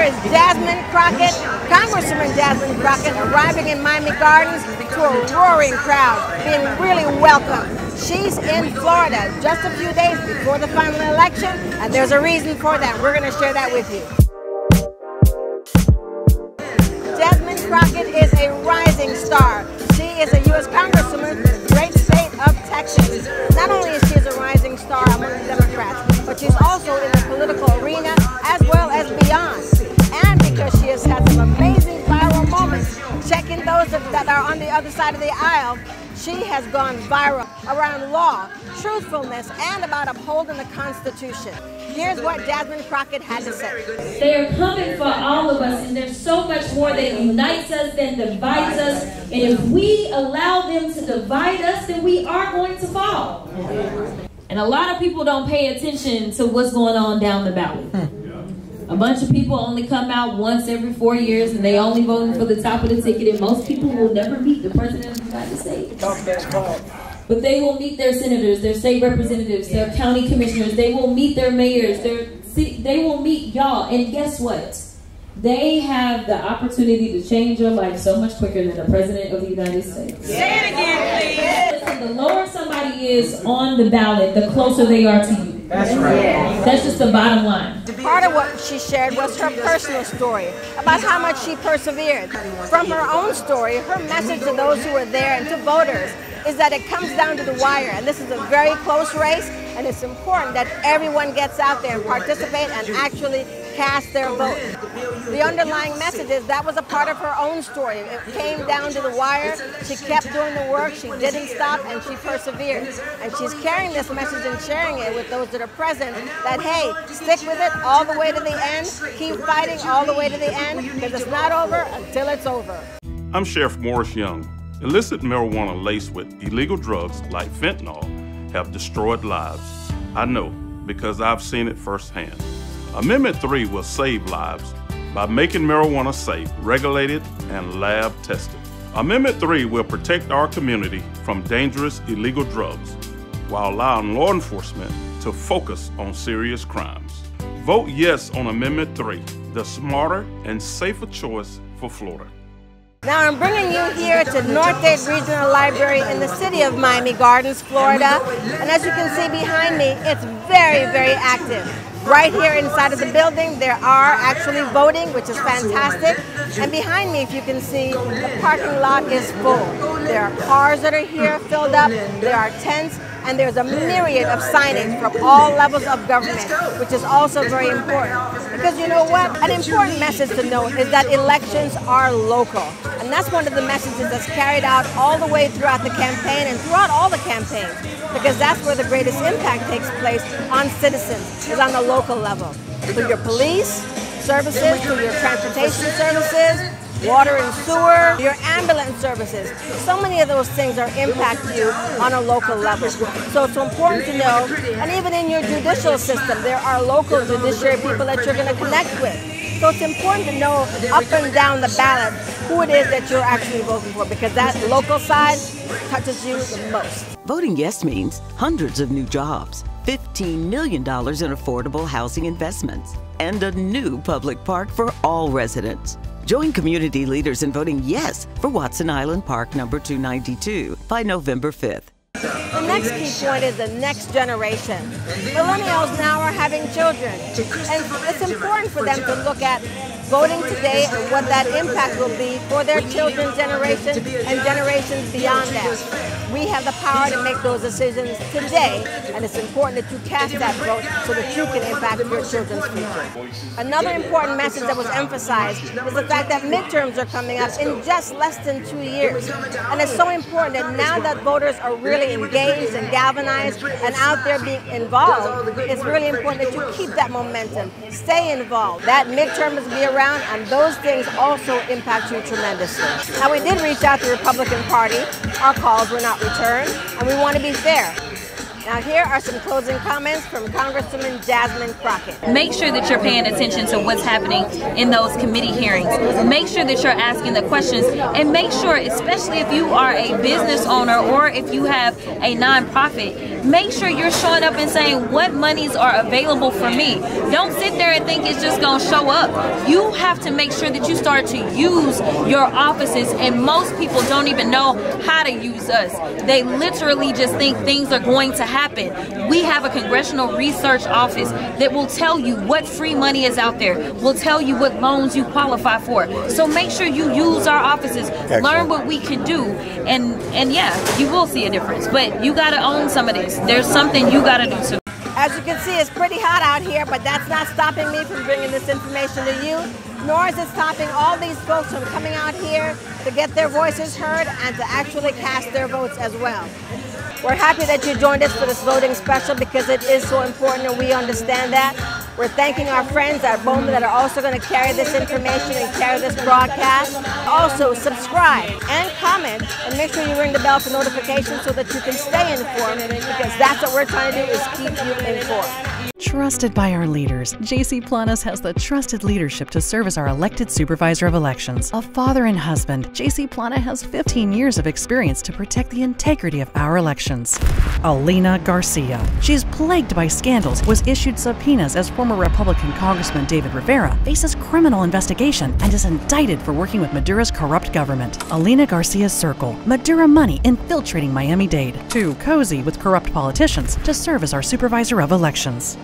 is Jasmine Crockett, Congresswoman Jasmine Crockett, arriving in Miami Gardens to a roaring crowd, being really welcomed. She's in Florida just a few days before the final election, and there's a reason for that. We're going to share that with you. Jasmine Crockett is a rising star. She is a U.S. Congresswoman from the great state of Texas. Not only is she a rising star among the Democrats, but she's also in the political arena as well as beyond. And because she has had some amazing viral moments, checking those that are on the other side of the aisle, she has gone viral around law, truthfulness, and about upholding the Constitution. Here's what Jasmine Crockett had to say. They are coming for all of us, and there's so much more that unites us than divides us. And if we allow them to divide us, then we are going to fall. And a lot of people don't pay attention to what's going on down the ballot. A bunch of people only come out once every 4 years, and they only vote for the top of the ticket, and most people will never meet the President of the United States. But they will meet their senators, their state representatives, their county commissioners, they will meet their mayors, they will meet y'all, and guess what? They have the opportunity to change your life so much quicker than the President of the United States. Say it again, please. Listen, the lower somebody is on the ballot, the closer they are to you. That's right. That's just the bottom line. Part of what she shared was her personal story about how much she persevered. From her own story, her message to those who were there and to voters is that it comes down to the wire, and this is a very close race, and it's important that everyone gets out there and participate and actually cast their vote. The underlying message is that was a part of her own story. It came down to the wire. She kept doing the work. She didn't stop, and she persevered. And she's carrying this message and sharing it with those that are present that, hey, stick with it all the way to the end. Keep fighting all the way to the end, because it's not over until it's over. I'm Sheriff Morris Young. Illicit marijuana laced with illegal drugs like fentanyl have destroyed lives. I know because I've seen it firsthand. Amendment 3 will save lives by making marijuana safe, regulated, and lab tested. Amendment 3 will protect our community from dangerous illegal drugs while allowing law enforcement to focus on serious crimes. Vote yes on Amendment 3, the smarter and safer choice for Florida. Now I'm bringing you here to Northdale Regional Library in the city of Miami Gardens, Florida. And as you can see behind me, it's very, very active. Right here inside of the building, there are actually voting, which is fantastic. And behind me, if you can see, the parking lot is full. There are cars that are here filled up, there are tents, and there's a myriad of signage from all levels of government, which is also very important. Because you know what? An important message to note is that elections are local. And that's one of the messages that's carried out all the way throughout the campaign and throughout all the campaigns. Because that's where the greatest impact takes place on citizens, is on the local level. Through your police services, through your transportation services, water and sewer, your ambulance services. So many of those things are impact you on a local level. So it's important to know, and even in your judicial system, there are local judiciary people that you're going to connect with. So it's important to know up and down the ballot who it is that you're actually voting for, because that local side touches you the most. Voting yes means hundreds of new jobs, $15 million in affordable housing investments, and a new public park for all residents. Join community leaders in voting yes for Watson Island Park number 292 by November 5th. The next key point is the next generation. Millennials now are having children, and it's important for them to look at voting today and what that impact will be for their children's generation and generations beyond that. We have the power to make those decisions today, and it's important that you cast that vote so that you can impact your children's future. Another important message that was emphasized is the fact that midterms are coming up in just less than 2 years. And it's so important that now that voters are really engaged and galvanized and out there being involved, it's really important that you keep that momentum, stay involved. That midterm is be around, and those things also impact you tremendously. Now, we did reach out to the Republican Party. Our calls were not returned, and we want to be fair. Now here are some closing comments from Congresswoman Jasmine Crockett. Make sure that you're paying attention to what's happening in those committee hearings. Make sure that you're asking the questions, and make sure, especially if you are a business owner or if you have a nonprofit, make sure you're showing up and saying what monies are available for me. Don't sit there and think it's just going to show up. You have to make sure that you start to use your offices, and most people don't even know how to use us. They literally just think things are going to happen. We have a congressional research office that will tell you what free money is out there, will tell you what loans you qualify for. So make sure you use our offices, learn what we can do, and yeah, you will see a difference. But you got to own some of this. There's something you got to do too. As you can see, it's pretty hot out here, but that's not stopping me from bringing this information to you, nor is it stopping all these folks from coming out here to get their voices heard and to actually cast their votes as well. We're happy that you joined us for this voting special because it is so important and we understand that. We're thanking our friends at Bowman that are also going to carry this information and carry this broadcast. Also, subscribe and comment and make sure you ring the bell for notifications so that you can stay informed, because that's what we're trying to do, is keep you informed. Trusted by our leaders, J.C. Planas has the trusted leadership to serve as our elected supervisor of elections. A father and husband, J.C. Plana has 15 years of experience to protect the integrity of our elections. Alina Garcia. She is plagued by scandals, was issued subpoenas as former Republican Congressman David Rivera, faces criminal investigation, and is indicted for working with Madura's corrupt government. Alina Garcia's circle, Madura money infiltrating Miami-Dade. Too cozy with corrupt politicians to serve as our supervisor of elections.